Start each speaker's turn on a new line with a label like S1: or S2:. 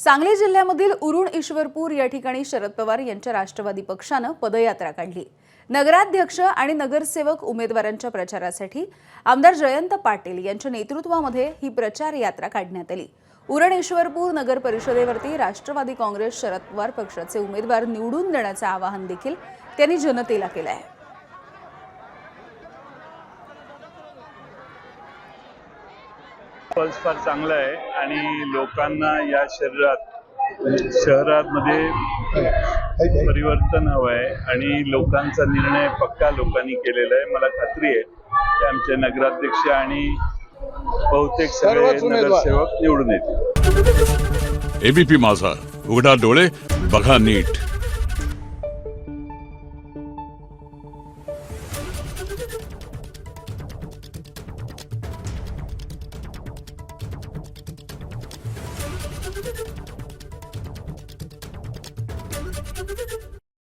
S1: सांगली जिल्ह्यामधील उरुण ईश्वरपूर या ठिकाणी शरद पवार यांच्या राष्ट्रवादी पक्षानं पदयात्रा काढली। नगराध्यक्ष आणि नगरसेवक उमेदवारांच्या प्रचारासाठी आमदार जयंत पाटील यांच्या नेतृत्वामध्ये ही प्रचार यात्रा काढण्यात आली। उरुण ईश्वरपूर नगर परिषदेवरती राष्ट्रवादी काँग्रेस शरद पवार पक्षाचे उमेदवार निवडून देण्याचे आवाहन देखील त्यांनी जनतेला केले आहे।
S2: पल्स फार चांगला आहे आणि लोकांना या शहरामध्ये परिवर्तन हवं आहे आणि लोकांचा निर्णय पक्का लोकांनी केलेला आहे। मला खात्री आहे की आमचे नगराध्यक्ष आणि बहुतेक सगळे नगरसेवक निवडून येतील।
S3: एबीपी माझा, उघडा डोळे बघा नीट।